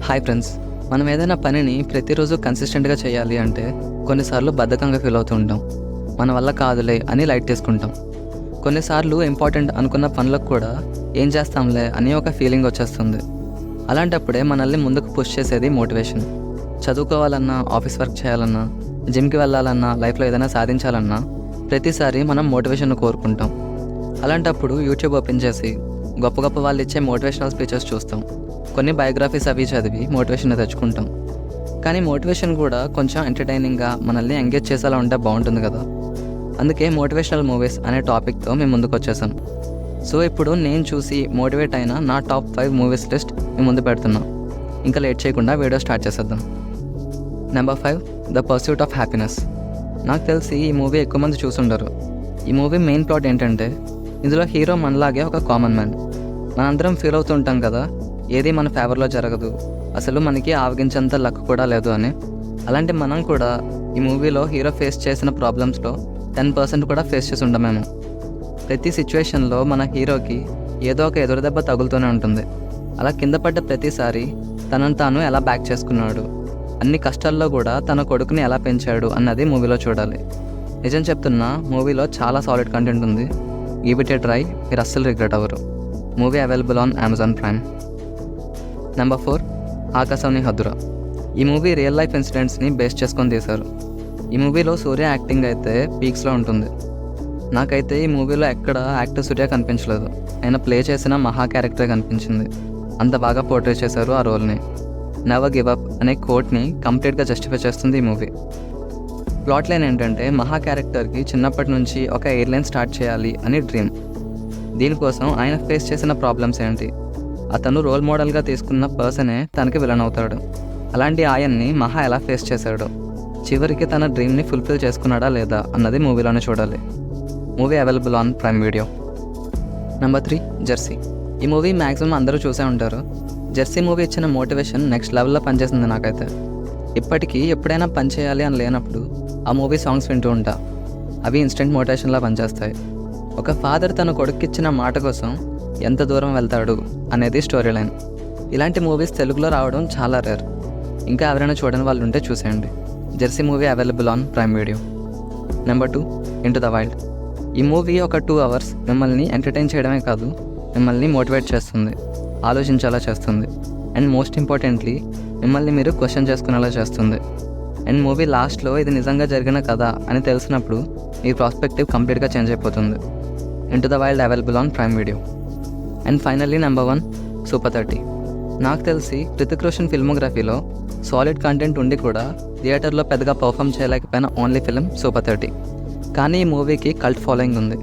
Hi friends, మనం ఏదైనా పనిని ప్రతిరోజు కన్సిస్టెంట్గా చేయాలి అంటే కొన్నిసార్లు బద్ధకంగా ఫీల్ అవుతూ ఉంటాం. మన వల్ల కాదులే అని లైట్ తీసుకుంటాం. కొన్నిసార్లు ఇంపార్టెంట్ అనుకున్న పనులకు కూడా ఏం చేస్తాంలే అని ఒక ఫీలింగ్ వచ్చేస్తుంది. అలాంటప్పుడే మనల్ని ముందుకు పుష్ చేసేది మోటివేషన్. చదువుకోవాలన్నా, ఆఫీస్ వర్క్ చేయాలన్నా, జిమ్కి వెళ్ళాలన్నా, లైఫ్లో ఏదైనా సాధించాలన్నా ప్రతిసారి మనం మోటివేషన్ కోరుకుంటాం. అలాంటప్పుడు యూట్యూబ్ ఓపెన్ చేసి గొప్ప గొప్ప వాళ్ళు ఇచ్చే మోటివేషనల్ స్పీచెస్ చూస్తాం. కొన్ని బయోగ్రఫీస్ అవి చదివి మోటివేషన్ తెచ్చుకుంటాం. కానీ మోటివేషన్ కూడా కొంచెం ఎంటర్టైనింగ్గా మనల్ని ఎంగేజ్ చేసేలా ఉంటే బాగుంటుంది కదా. అందుకే మోటివేషనల్ మూవీస్ అనే టాపిక్తో మేము ముందుకు వచ్చేసాను. సో ఇప్పుడు నేను చూసి మోటివేట్ అయిన నా టాప్ 5 మూవీస్ లిస్ట్ మీ ముందు పెడుతున్నాం. ఇంకా లేట్ చేయకుండా వీడియో స్టార్ట్ చేసేద్దాం. Number 5, the pursuit of happiness. నాకు తెలిసి ఈ మూవీ ఎక్కువ మంది చూసుండరు. ఈ మూవీ మెయిన్ ప్లాట్ ఏంటంటే, ఇందులో హీరో మనలాగే ఒక కామన్ మ్యాన్. మనందరం ఫీల్ అవుతూ ఉంటాం కదా, ఏది మన ఫేవర్లో జరగదు, అసలు మనకి ఆవగించేంత లక్ కూడా లేదు అని. అలాంటి మనం కూడా ఈ మూవీలో హీరో ఫేస్ చేసిన ప్రాబ్లమ్స్లో 10% కూడా ఫేస్ చేసి ఉండమేమో. ప్రతి సిచ్యువేషన్లో మన హీరోకి ఏదో ఒక ఎదురుదెబ్బ తగులుతూనే ఉంటుంది. అలా కింద పడ్డ ప్రతిసారి తనను తాను ఎలా బ్యాక్ చేసుకున్నాడు, అన్ని కష్టాల్లో కూడా తన కొడుకుని ఎలా పెంచాడు అన్నది మూవీలో చూడాలి. నిజం చెప్తున్నా, మూవీలో చాలా సాలిడ్ కంటెంట్ ఉంది. గివ్ ఇట్ ఏ ట్రై, మీరు అస్సలు రిగ్రెట్ అవ్వరు. Movie available on Amazon Prime. Number 4, Akashavani Haddura. ఈ మూవీ రియల్ లైఫ్ ఇన్సిడెంట్స్ని బేస్ చేసుకొని తీశారు. ఈ మూవీలో సూర్య యాక్టింగ్ అయితే పీక్స్లో ఉంటుంది. నాకైతే ఈ మూవీలో ఎక్కడ యాక్టర్ సూర్య కనిపించలేదు. ఆయన ప్లే చేసిన మహా క్యారెక్టర్ కనిపించింది. అంత బాగా పోర్ట్రే చేశారు ఆ రోల్ని. నెవర్ గివ్ అప్ అనే కోట్ని కంప్లీట్గా జస్టిఫై చేస్తుంది ఈ మూవీ. ప్లాట్ లైన్ ఏంటంటే, మహా క్యారెక్టర్కి చిన్నప్పటి నుంచి ఒక ఎయిర్లైన్ స్టార్ట్ చేయాలి అని డ్రీమ్. దీనికోసం ఆయన ఫేస్ చేసిన ప్రాబ్లమ్స్ ఏంటి, అతను రోల్ మోడల్గా తీసుకున్న పర్సనే తనకి విలన్ అవుతాడు. అలాంటి ఆయన్ని మహా ఎలా ఫేస్ చేశాడు, చివరికి తన డ్రీమ్ని ఫుల్ఫిల్ చేసుకున్నాడా లేదా అన్నది మూవీలోనే చూడాలి. Movie available on prime video. Number 3, Jersey. ఈ మూవీ మ్యాక్సిమం అందరూ చూసే ఉంటారు. జెర్సీ మూవీ ఇచ్చిన మోటివేషన్ నెక్స్ట్ లెవెల్లో పనిచేసింది నాకైతే. ఇప్పటికీ ఎప్పుడైనా పని చేయాలి అని లేనప్పుడు ఆ మూవీ సాంగ్స్ వింటూ ఉంటా. అవి ఇన్స్టెంట్ మోటివేషన్లా పనిచేస్తాయి. ఒక ఫాదర్ తన కొడుకిచ్చిన మాట కోసం ఎంత దూరం వెళ్తాడు అనేది స్టోరీ లైన్. ఇలాంటి మూవీస్ తెలుగులో రావడం చాలా రేర్. ఇంకా ఎవరైనా చూడని వాళ్ళు ఉంటే చూసేయండి. Jersey movie available on prime video. Number 2, into the wild. ఈ మూవీ ఒక 2 hours మిమ్మల్ని ఎంటర్టైన్ చేయడమే కాదు, మిమ్మల్ని మోటివేట్ చేస్తుంది, ఆలోచించేలా చేస్తుంది, అండ్ మోస్ట్ ఇంపార్టెంట్లీ మిమ్మల్ని మీరు క్వశ్చన్ చేసుకునేలా చేస్తుంది. అండ్ మూవీ లాస్ట్లో ఇది నిజంగా జరిగిన కదా అని తెలిసినప్పుడు మీ ప్రాస్పెక్టివ్ కంప్లీట్గా చేంజ్ అయిపోతుంది. Into the wild available on prime video. And finally number 1, super 30. నాకు తెలిసి హృతిక్ రోషన్ ఫిల్మోగ్రఫీలో సాలిడ్ కంటెంట్ ఉండి కూడా థియేటర్లో పెద్దగా పర్ఫామ్ చేయలేకపోయిన ఓన్లీ ఫిల్మ్ సూపర్ 30. కానీ ఈ మూవీకి కల్ట్ ఫాలోయింగ్ ఉంది.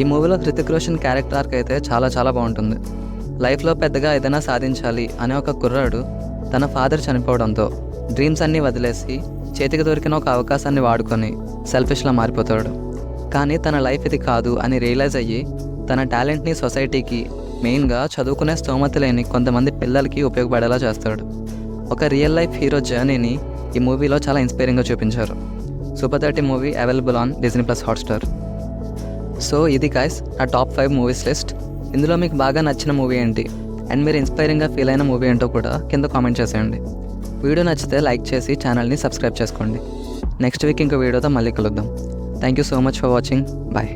ఈ మూవీలో హృతిక్ రోషన్ క్యారెక్టర్ ఆర్క్ అయితే చాలా చాలా బాగుంటుంది. లైఫ్లో పెద్దగా ఏదైనా సాధించాలి అనే ఒక కుర్రాడు తన ఫాదర్ చనిపోవడంతో డ్రీమ్స్ అన్నీ వదిలేసి చేతికి దొరికిన ఒక అవకాశాన్ని వాడుకొని సెల్ఫిష్లా మారిపోతాడు. కానీ తన లైఫ్ ఇది కాదు అని రియలైజ్ అయ్యి తన టాలెంట్ని సొసైటీకి, మెయిన్గా చదువుకునే స్తోమత లేని కొంతమంది పిల్లలకి ఉపయోగపడేలా చేస్తాడు. ఒక రియల్ లైఫ్ హీరో జర్నీని ఈ మూవీలో చాలా ఇన్స్పైరింగ్గా చూపించారు. Super 30 movie available on Disney+ Hotstar. So ఇది గైస్ నా టాప్ 5 మూవీస్ లిస్ట్. ఇందులో మీకు బాగా నచ్చిన మూవీ ఏంటి, అండ్ మీరు ఇన్స్పైరింగ్గా ఫీల్ అయిన మూవీ ఏంటో కూడా కింద కామెంట్ చేసేయండి. వీడియో నచ్చితే లైక్ చేసి ఛానల్ని సబ్స్క్రైబ్ చేసుకోండి. నెక్స్ట్ వీక్ ఇంకో వీడియోతో మళ్ళీ కలుద్దాం. Thank you so much for watching. Bye.